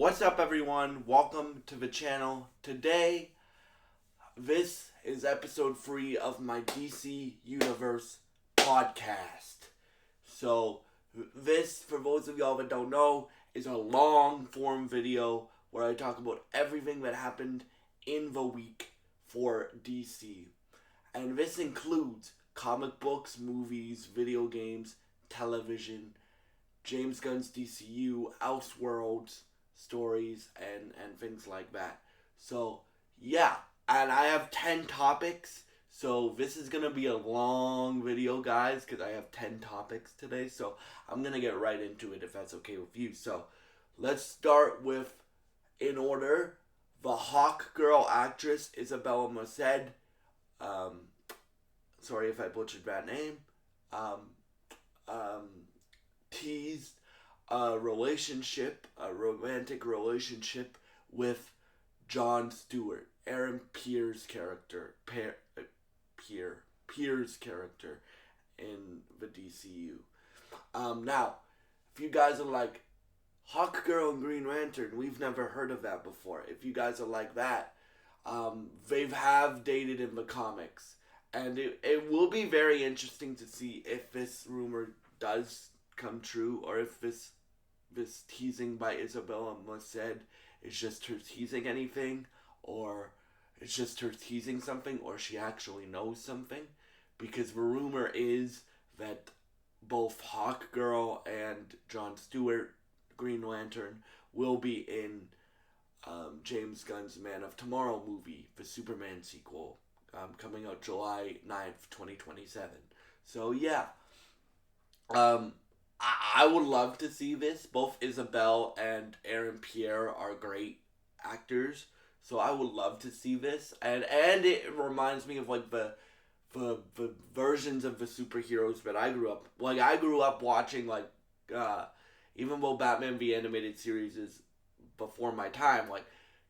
What's up, everyone? Welcome to the channel. Today, this is episode 3 of my DC Universe podcast. So, this, for those of y'all that don't know, is a long form video where I talk about everything that happened in the week for DC. And this includes comic books, movies, video games, television, James Gunn's DCU, Elseworlds, stories, and things like that. So, yeah. And I have 10 topics. So, this is going to be a long video, guys, because I have 10 topics today. So, I'm going to get right into it if that's okay with you. So, let's start with, in order, the Hawk Girl actress Isabella Merced. Sorry if I butchered that name. Teased a romantic relationship with Jon Stewart, Aaron Pierce's character, Pierce's character in the DCU. Now, if you guys are like, Hawk Girl and Green Lantern, we've never heard of that before. If you guys are like that, they have dated in the comics. And it will be very interesting to see if this rumor does come true, or if this teasing by Isabella Merced is just her teasing anything, or it's just her teasing something, or she actually knows something. Because the rumor is that both Hawk Girl and Jon Stewart, Green Lantern, will be in James Gunn's Man of Tomorrow movie, the Superman sequel, coming out July 9th, 2027. So, yeah. I would love to see this. Both Isabel and Aaron Pierre are great actors, so I would love to see this. And it reminds me of like the versions of the superheroes that I grew up. Like I grew up watching even though Batman the Animated Series is before my time. Like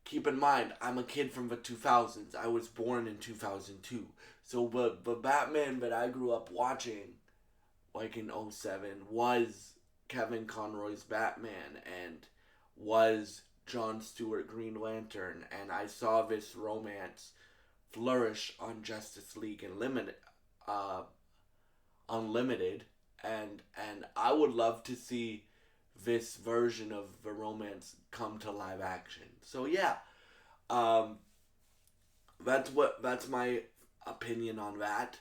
keep in mind, I'm a kid from the 2000s. I was born in 2002. So the Batman that I grew up watching, like in 07, was Kevin Conroy's Batman and was Jon Stewart Green Lantern, and I saw this romance flourish on Justice League Unlimited, and I would love to see this version of the romance come to live action. So yeah, that's my opinion on that.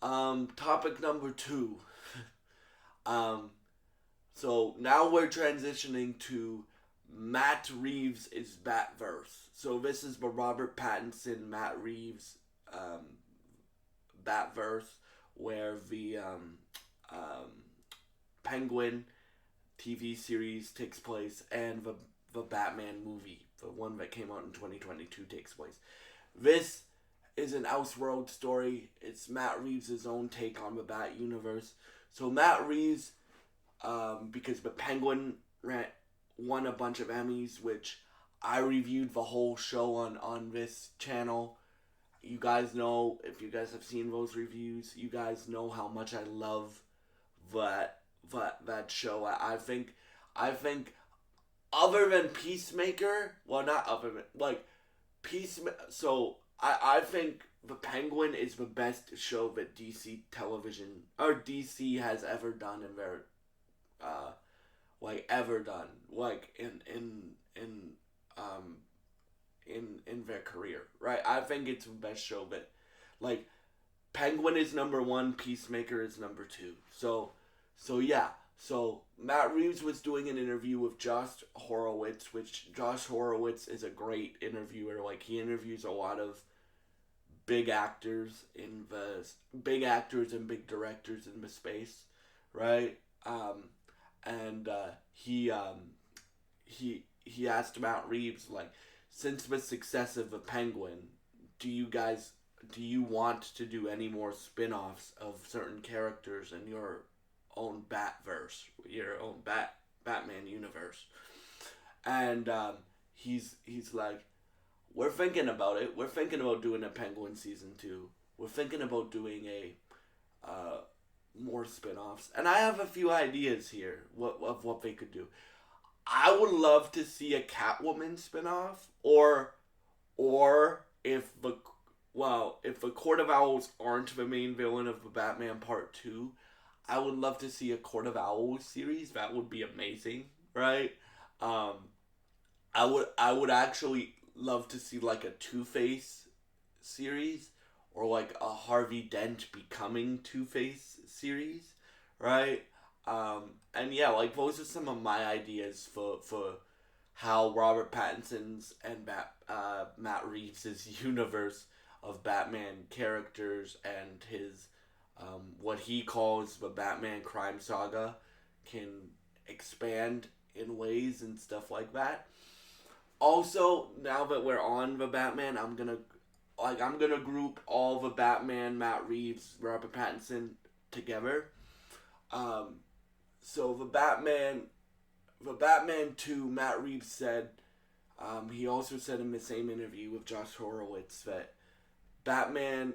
Topic number 2. So now we're transitioning to Matt Reeves' Batverse. So this is the Robert Pattinson, Matt Reeves Batverse, where the Penguin TV series takes place and the Batman movie, the one that came out in 2022, takes place. This is an Elseworld story. It's Matt Reeves' own take on the Bat universe. So Matt Reeves, because the Penguin won a bunch of Emmys, which I reviewed the whole show on this channel. You guys know, if you guys have seen those reviews, you guys know how much I love that show. I think other than Peacemaker, well, not other than, like, so I think the Penguin is the best show that DC has ever done in their ever done, like in their career, right? I think it's the best show, but like Penguin is number 1, Peacemaker is number 2. So yeah. So Matt Reeves was doing an interview with Josh Horowitz, which Josh Horowitz is a great interviewer. Like he interviews a lot of big actors and big directors in the space, right? He asked Matt Reeves, like, since the success of the Penguin, do you want to do any more spin-offs of certain characters in your own Batverse, your own Batman universe? And he's like, we're thinking about it. We're thinking about doing a Penguin season 2. We're thinking about doing a more spin-offs. And I have a few ideas here of what they could do. I would love to see a Catwoman spinoff, or if the Court of Owls aren't the main villain of the Batman Part 2, I would love to see a Court of Owls series. That would be amazing, right? Um, I would actually love to see like a Two-Face series, or like a Harvey Dent becoming Two-Face series, right? And yeah, like those are some of my ideas for how Robert Pattinson's and Matt Reeves' universe of Batman characters and his what he calls the Batman crime saga can expand in ways and stuff like that. Also, now that we're on the Batman, I'm gonna group all the Batman, Matt Reeves, Robert Pattinson together. Um, so the Batman 2, Matt Reeves said, he also said in the same interview with Josh Horowitz that Batman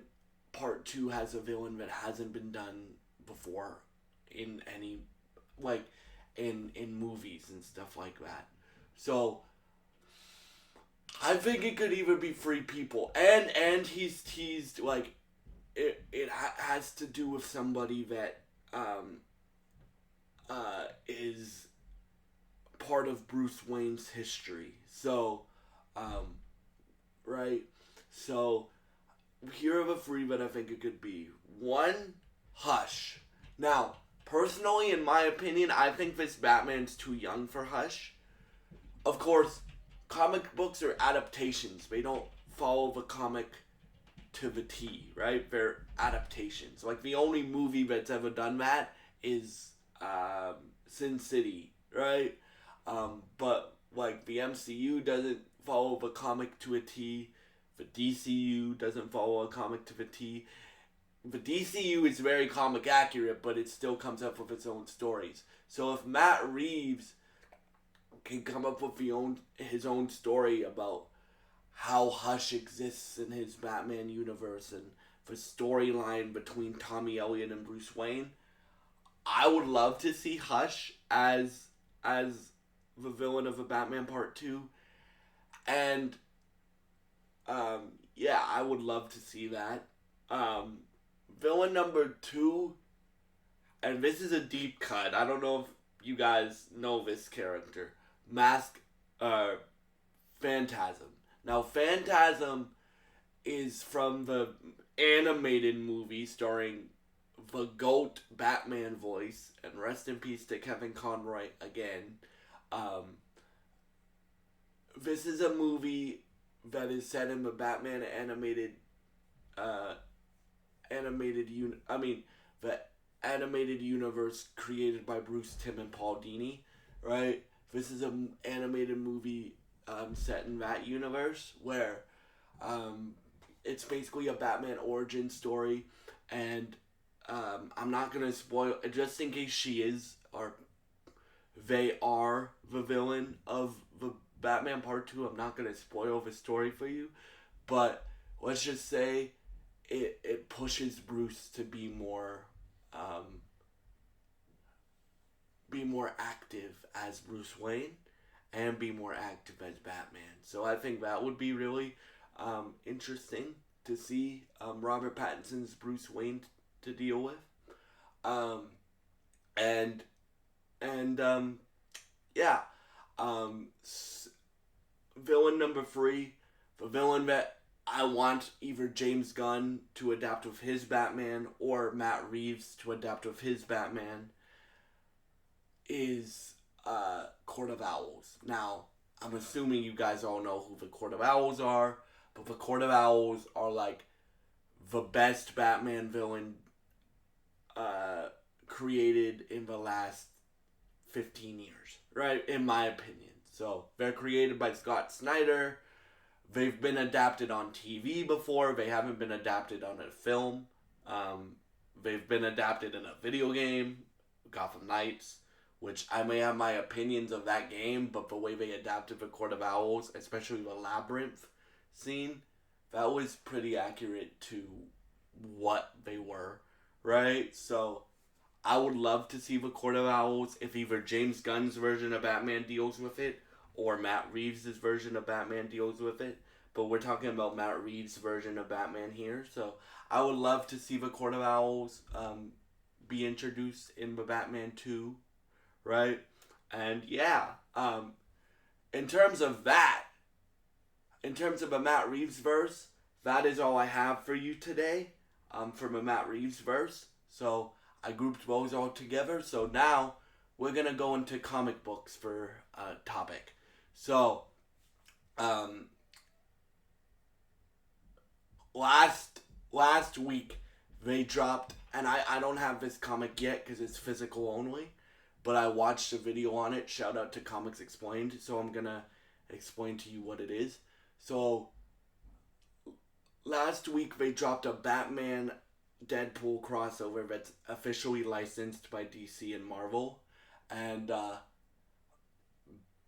Part 2 has a villain that hasn't been done before in any, like, in movies and stuff like that. So, I think it could even be Free People. And he's teased, like, it has to do with somebody that, is part of Bruce Wayne's history. So, um, right? So, here are the three that I think it could be. One, Hush. Now, personally, in my opinion, I think this Batman's too young for Hush. Of course, comic books are adaptations. They don't follow the comic to the T, right? They're adaptations. Like, the only movie that's ever done that is Sin City, right? But like the MCU doesn't follow the comic to a T. The DCU doesn't follow a comic to the T. The DCU is very comic accurate, but it still comes up with its own stories. So if Matt Reeves can come up with his own story about how Hush exists in his Batman universe and the storyline between Tommy Elliott and Bruce Wayne, I would love to see Hush as the villain of a Batman Part 2. And yeah, I would love to see that. Um, Villain number 2, and this is a deep cut. I don't know if you guys know this character. Mask uh Phantasm. Now Phantasm is from the animated movie starring the GOAT Batman voice, and rest in peace to Kevin Conroy again. Um, this is a movie that is set in the Batman uh, the animated universe created by Bruce Timm and Paul Dini, right? This is an animated movie set in that universe where it's basically a Batman origin story, and I'm not gonna spoil, just in case she is or they are the villain of the Batman Part 2. I'm not gonna spoil the story for you, but let's just say it pushes Bruce to be more active as Bruce Wayne and be more active as Batman. So I think that would be really interesting to see Robert Pattinson's Bruce Wayne to deal with. Um, and and yeah, um, villain number 3, the villain that I want either James Gunn to adapt with his Batman or Matt Reeves to adapt with his Batman is Court of Owls. Now, I'm assuming you guys all know who the Court of Owls are, but the Court of Owls are like the best Batman villain created in the last 15 years, right? In my opinion. So, they're created by Scott Snyder. They've been adapted on TV before. They haven't been adapted on a film. They've been adapted in a video game, Gotham Knights, which I may have my opinions of that game, but the way they adapted the Court of Owls, especially the Labyrinth scene, that was pretty accurate to what they were, right? So, I would love to see the Court of Owls if either James Gunn's version of Batman deals with it or Matt Reeves' version of Batman deals with it. But we're talking about Matt Reeves' version of Batman here. So I would love to see the Court of Owls be introduced in the Batman 2, right? And yeah, in terms of that, in terms of a Matt Reeves verse, that is all I have for you today from a Matt Reeves verse. So I grouped those all together. So now we're going to go into comic books for a topic. So, last week they dropped, and I don't have this comic yet because it's physical only, but I watched a video on it. Shout out to Comics Explained. So I'm going to explain to you what it is. So last week they dropped a Batman Deadpool crossover that's officially licensed by DC and Marvel, and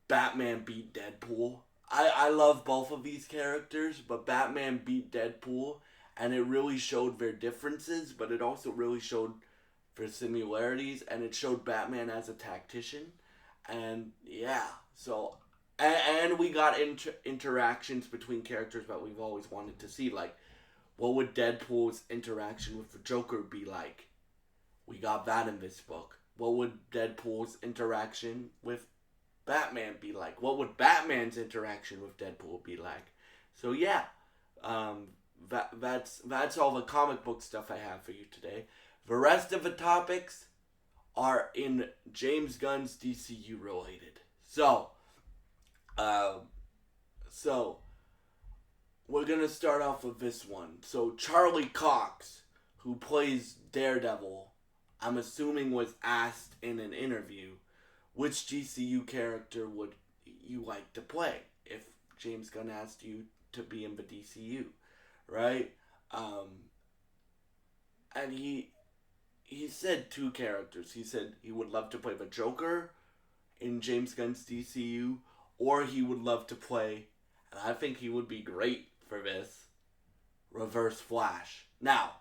Batman beat Deadpool. I love both of these characters, but Batman beat Deadpool, and it really showed their differences, but it also really showed their similarities, and it showed Batman as a tactician, and yeah, so and we got interactions between characters that we've always wanted to see, like what would Deadpool's interaction with the Joker be like? We got that in this book. What would Deadpool's interaction with Batman be like? What would Batman's interaction with Deadpool be like? So yeah, that's all the comic book stuff I have for you today. The rest of the topics are in James Gunn's DCU related. So we're gonna start off with this one. So Charlie Cox, who plays Daredevil, I'm assuming was asked in an interview, which DCU character would you like to play if James Gunn asked you to be in the DCU, right? And he said two characters. He said he would love to play the Joker in James Gunn's DCU, or he would love to play, and I think he would be great for this, Reverse Flash. Now,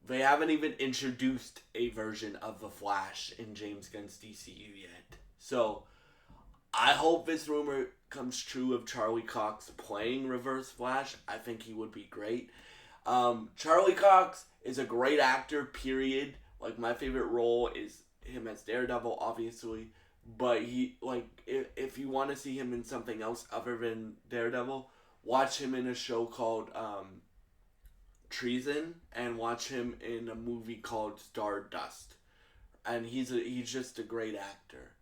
they haven't even introduced a version of the Flash in James Gunn's DCU yet. So, I hope this rumor comes true of Charlie Cox playing Reverse Flash. I think he would be great. Charlie Cox is a great actor, period. Like, my favorite role is him as Daredevil, obviously. But he, like, if you want to see him in something else other than Daredevil, watch him in a show called Treason, and watch him in a movie called Stardust. And he's just a great actor.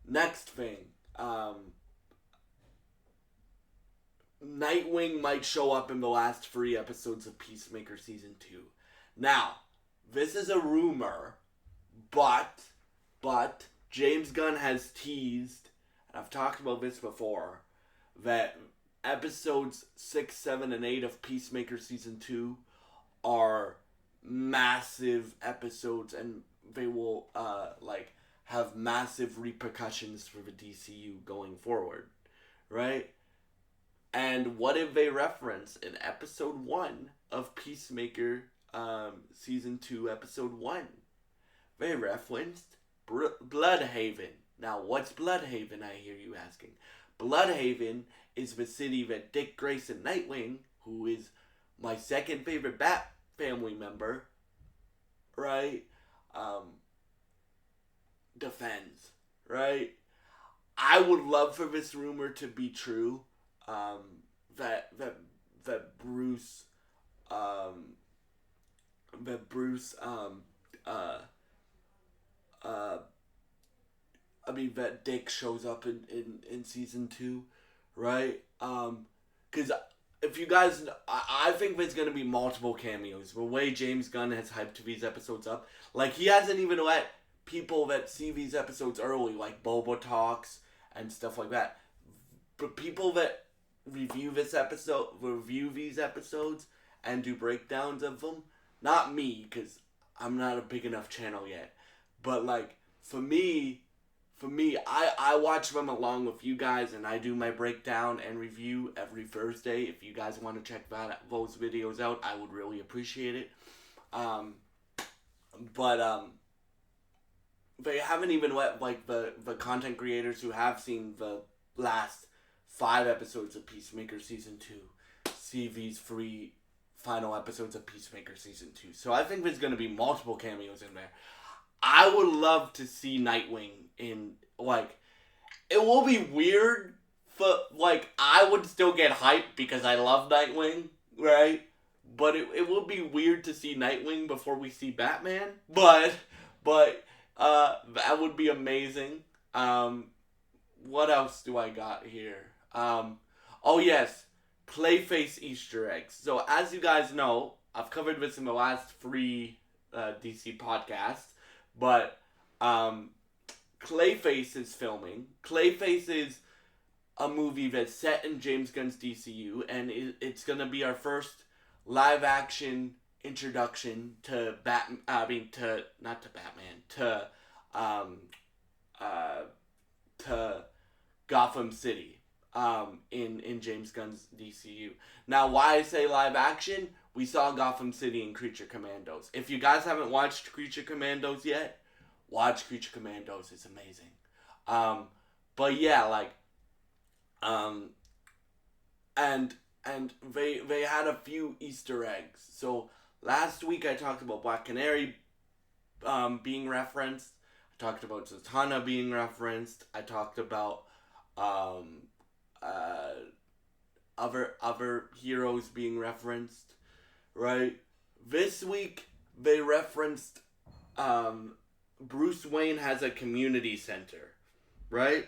Next thing, Nightwing might show up in the last 3 episodes of Peacemaker Season 2. Now, this is a rumor, but James Gunn has teased, and I've talked about this before, that episodes 6, 7, and 8 of Peacemaker Season 2 are massive episodes, and they will, have massive repercussions for the DCU going forward, right? And what if they reference in episode 1 of Peacemaker Season 2, episode 1? They referenced Bloodhaven. Now, what's Bloodhaven, I hear you asking? Bloodhaven is the city that Dick Grayson Nightwing, who is my second favorite Bat family member, right, defends, right? I would love for this rumor to be true, that Bruce, that Dick shows up in season 2, right? Because if you guys, I think there's gonna be multiple cameos. The way James Gunn has hyped these episodes up, like he hasn't even let people that see these episodes early, like Boba Talks and stuff like that, but people that review these episodes and do breakdowns of them, not me, because I'm not a big enough channel yet, but like for me, I watch them along with you guys, and I do my breakdown and review every Thursday. If you guys want to check those videos out, I would really appreciate it. but they haven't even let like the content creators who have seen the last 5 episodes of Peacemaker season 2 see these 3 final episodes of Peacemaker season 2. So I think there's gonna be multiple cameos in there. I would love to see Nightwing in like. It will be weird, but like I would still get hyped because I love Nightwing, right? But it will be weird to see Nightwing before we see Batman. But that would be amazing. What else do I got here? Oh yes, Clayface Easter eggs. So as you guys know, I've covered this in the last 3 DC podcasts, but Clayface is filming. Clayface is a movie that's set in James Gunn's DCU, and it's gonna be our first live action introduction to not to Batman, um, uh, to Gotham City, in James Gunn's DCU. Now, why I say live action? We saw Gotham City in Creature Commandos. If you guys haven't watched Creature Commandos yet, watch Creature Commandos. It's amazing. But yeah, like, and they had a few Easter eggs. So last week I talked about Black Canary being referenced. I talked about Zatanna being referenced. I talked about other heroes being referenced. Right. This week they referenced Bruce Wayne has a community center, right?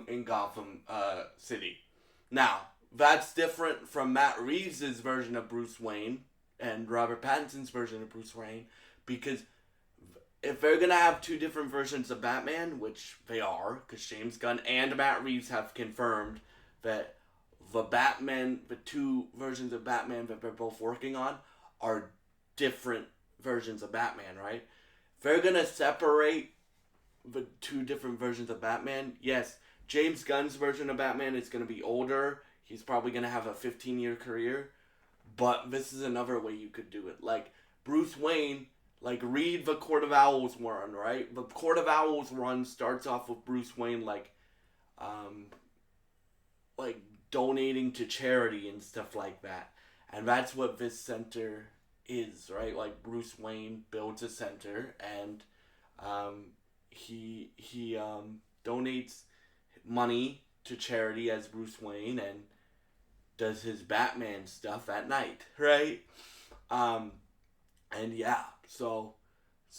In Gotham City. Now, that's different from Matt Reeves' version of Bruce Wayne and Robert Pattinson's version of Bruce Wayne, because if they're gonna have 2 different versions of Batman, which they are, because James Gunn and Matt Reeves have confirmed that the 2 versions of Batman that they're both working on are different versions of Batman, right? They're gonna separate the 2 different versions of Batman. Yes, James Gunn's version of Batman is gonna be older. He's probably gonna have a 15-year career. But this is another way you could do it. Like Bruce Wayne, like read the Court of Owls run, right? The Court of Owls run starts off with Bruce Wayne like donating to charity and stuff like that. And that's what this center is, right? Like Bruce Wayne builds a center, and he donates money to charity as Bruce Wayne and does his Batman stuff at night, right? And yeah, so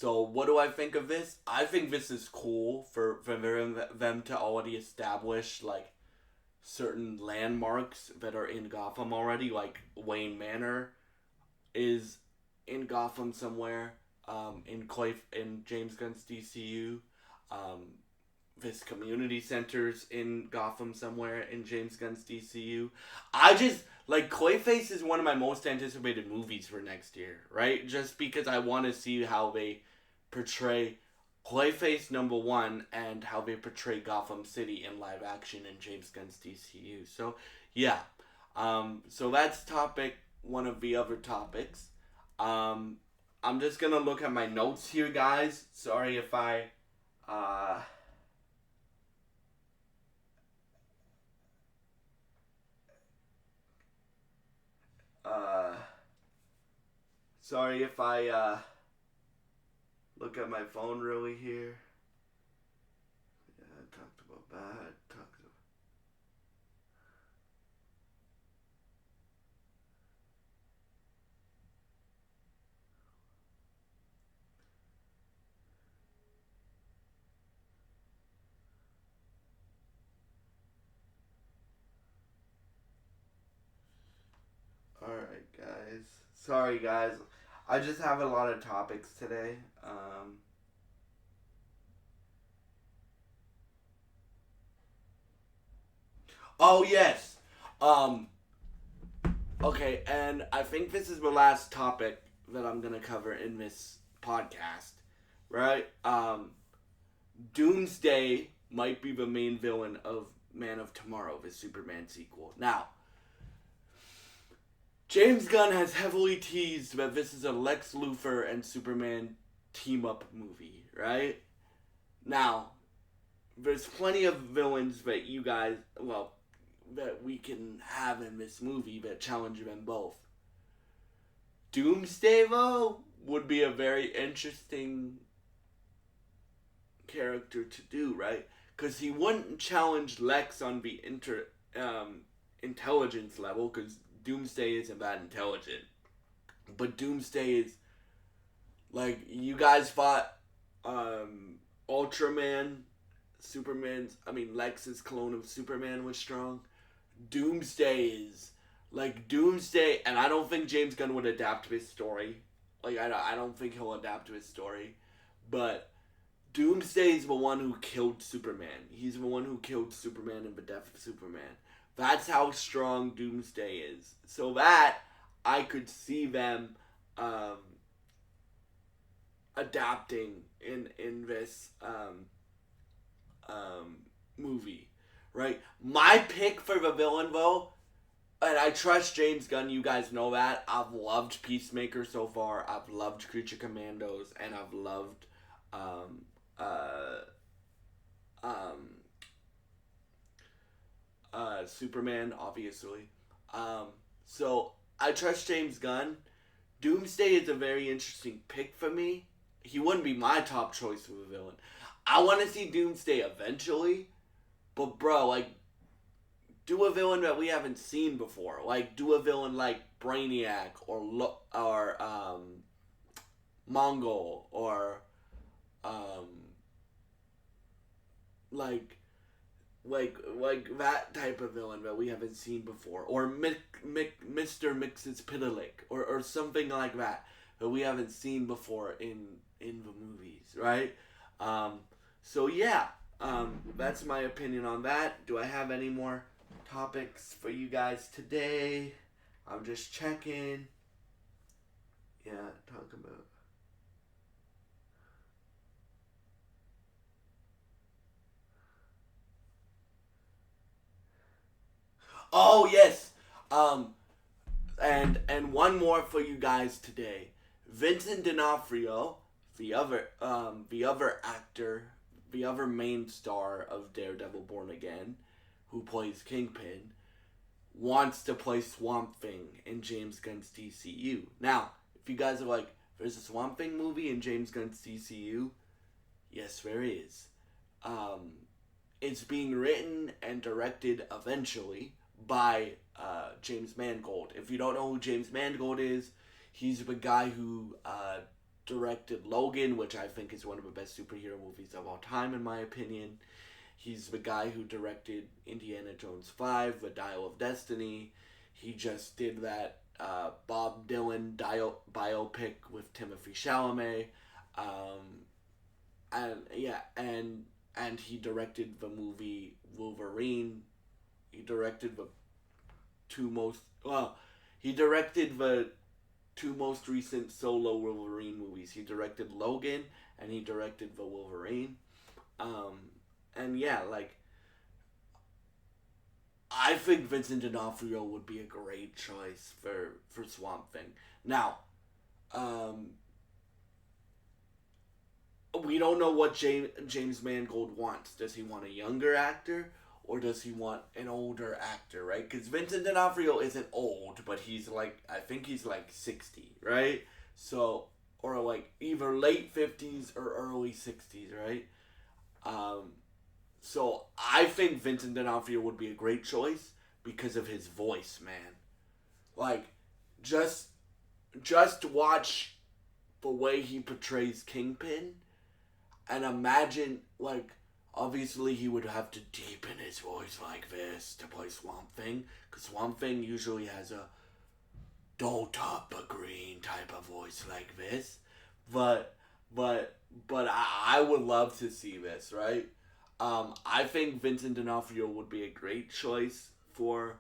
what do I think of this? I think this is cool for them to already establish like certain landmarks that are in Gotham already, like Wayne Manor is in Gotham somewhere, in James Gunn's DCU. This community center's in Gotham somewhere in James Gunn's DCU. I just like Clayface is one of my most anticipated movies for next year, right? Just because I want to see how they portray Clayface #1 and how they portray Gotham City in live action in James Gunn's DCU. So yeah, so that's one of the other topics. I'm just gonna look at my notes here, guys. Sorry if I sorry if I look at my phone really here. Yeah, I talked about that. Alright, guys. Sorry, guys. I just have a lot of topics today. Oh, yes. Um, okay, and I think this is the last topic that I'm going to cover in this podcast, right? Doomsday might be the main villain of Man of Tomorrow, the Superman sequel. Now, James Gunn has heavily teased that this is a Lex Luthor and Superman team up movie, right? Now, there's plenty of villains that you guys, well, that we can have in this movie that challenge them both. Doomsday, though, would be a very interesting character to do, right? Because he wouldn't challenge Lex on the intelligence level, because Doomsday isn't that intelligent. But Doomsday is, like, you guys fought Ultraman, Lex's clone of Superman was strong. Doomsday is, like, Doomsday, and I don't think James Gunn would adapt to his story. Like, I don't think he'll adapt to his story. But Doomsday is the one who killed Superman. He's the one who killed Superman in the death of Superman. That's how strong Doomsday is. So that, I could see them adapting in this movie, right? My pick for the villain, though, and I trust James Gunn, you guys know that. I've loved Peacemaker so far. I've loved Creature Commandos, and I've loved Superman, obviously. So I trust James Gunn. Doomsday is a very interesting pick for me. He wouldn't be my top choice for a villain. I want to see Doomsday eventually, but bro, like, do a villain that we haven't seen before. Like, do a villain like Brainiac or Mongol or like that type of villain that we haven't seen before, or Mr. Mxyzptlk, or something like that we haven't seen before in the movies, right? So yeah, that's my opinion on that. Do I have any more topics for you guys today? I'm just checking. Yeah, talk about. Oh yes. And one more for you guys today. Vincent D'Onofrio, the other actor, the other main star of Daredevil Born Again, who plays Kingpin, wants to play Swamp Thing in James Gunn's DCU. Now, if you guys are like, there's a Swamp Thing movie in James Gunn's DCU, yes, there is. It's being written and directed eventually by James Mangold. If you don't know who James Mangold is, he's the guy who directed Logan, which I think is one of the best superhero movies of all time, in my opinion. He's the guy who directed Indiana Jones 5, The Dial of Destiny. He just did that Bob Dylan biopic with Timothée Chalamet. And he directed the movie Wolverine. He directed the two most recent solo Wolverine movies. He directed Logan and he directed the Wolverine. And yeah, like, I think Vincent D'Onofrio would be a great choice for Swamp Thing. Now, we don't know what James Mangold wants. Does he want a younger actor, or does he want an older actor, right? Because Vincent D'Onofrio isn't old, but he's like, I think he's like 60, right? So, or like either late 50s or early 60s, right? So I think Vincent D'Onofrio would be a great choice because of his voice, man. Like, just watch the way he portrays Kingpin, and imagine, like, obviously he would have to deepen his voice like this to play Swamp Thing, because Swamp Thing usually has a dull top a green type of voice like this. But I would love to see this, right? I think Vincent D'Onofrio would be a great choice for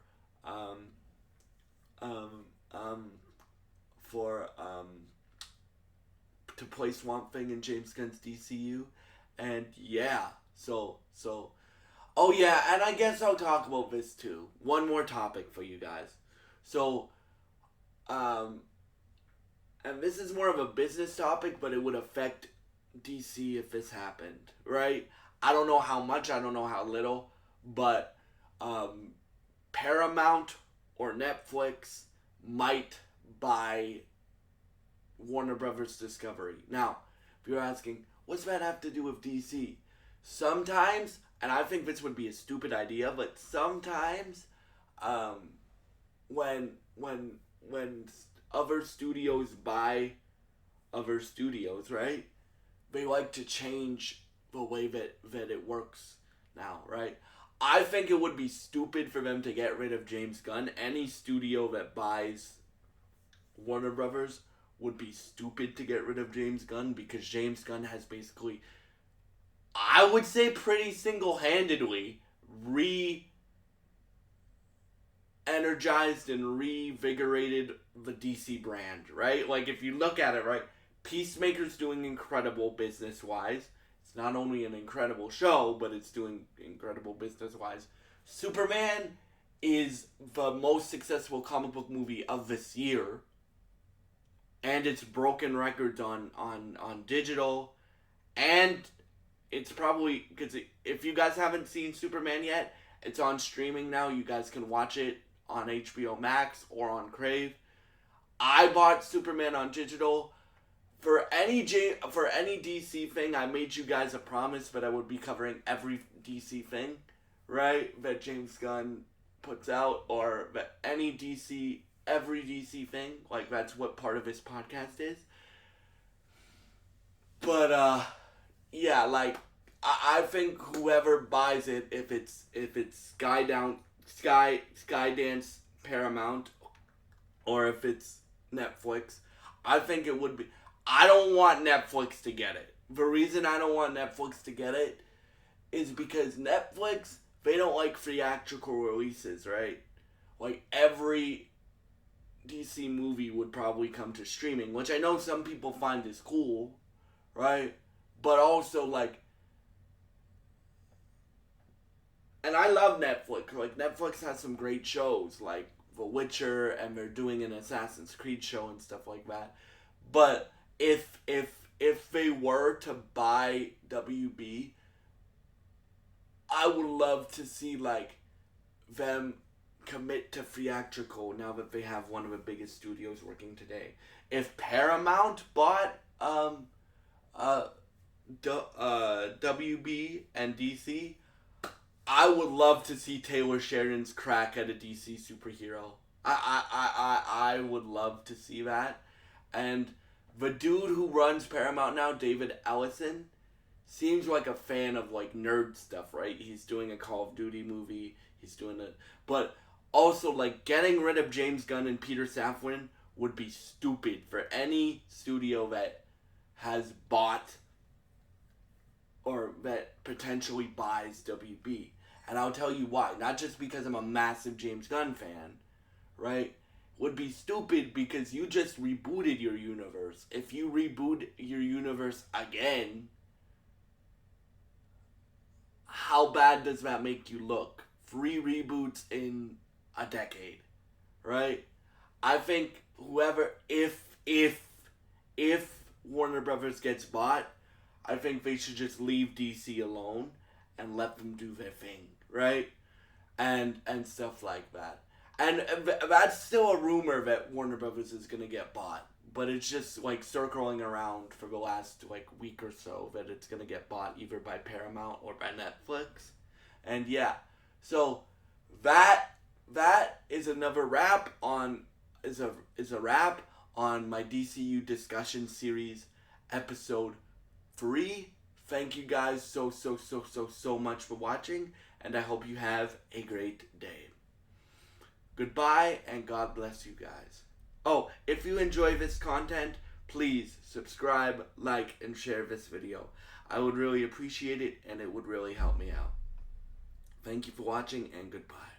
to play Swamp Thing in James Gunn's DCU, and yeah, so oh yeah, and I guess I'll talk about this too. One more topic for you guys. So, and this is more of a business topic, but it would affect DC if this happened, right? I don't know how much, I don't know how little, but Paramount or Netflix might buy Warner Brothers Discovery. Now, if you're asking, what's that have to do with DC? Sometimes, and I think this would be a stupid idea, but sometimes, when other studios buy other studios, right? They like to change the way that it works now, right? I think it would be stupid for them to get rid of James Gunn. Any studio that buys Warner Brothers would be stupid to get rid of James Gunn, because James Gunn has basically, I would say pretty single-handedly, energized and revigorated the DC brand, right? Like, if you look at it, right, Peacemaker's doing incredible business-wise. It's not only an incredible show, but it's doing incredible business-wise. Superman is the most successful comic book movie of this year, and it's broken records on digital, and it's probably, because if you guys haven't seen Superman yet, it's on streaming now. You guys can watch it on HBO Max or on Crave. I bought Superman on digital. For any DC thing, I made you guys a promise that I would be covering every DC thing, right, that James Gunn puts out, or that every DC thing, like, that's what part of this podcast is. But yeah, like, I think whoever buys it, if it's Skydance, Paramount, or if it's Netflix, I think it would be. I don't want Netflix to get it. The reason I don't want Netflix to get it is because Netflix, they don't like theatrical releases, right? Like, every DC movie would probably come to streaming, which I know some people find is cool, right? But also, like, and I love Netflix. Like, Netflix has some great shows, like The Witcher, and they're doing an Assassin's Creed show and stuff like that. But if they were to buy WB, I would love to see, like, them commit to theatrical now that they have one of the biggest studios working today. If Paramount bought WB and DC, I would love to see Taylor Sheridan's crack at a DC superhero. I would love to see that. And the dude who runs Paramount now, David Ellison, seems like a fan of, like, nerd stuff, right? He's doing a Call of Duty movie. He's doing it. But also, like, getting rid of James Gunn and Peter Safran would be stupid for any studio that has bought or that potentially buys WB. And I'll tell you why. Not just because I'm a massive James Gunn fan, right? Would be stupid because you just rebooted your universe. If you reboot your universe again, how bad does that make you look? 3 reboots in a decade, right? I think if Warner Brothers gets bought, I think they should just leave DC alone and let them do their thing, right? And stuff like that. And that's still a rumor that Warner Brothers is going to get bought. But it's just, like, circling around for the last, like, week or so that it's going to get bought either by Paramount or by Netflix. And yeah, so that is another wrap on, is a wrap on my DCU discussion series, episode 3. Thank you guys so much for watching, and I hope you have a great day. Goodbye, and God bless you guys. Oh, if you enjoy this content, please subscribe, like, and share this video. I would really appreciate it, and it would really help me out. Thank you for watching, and goodbye.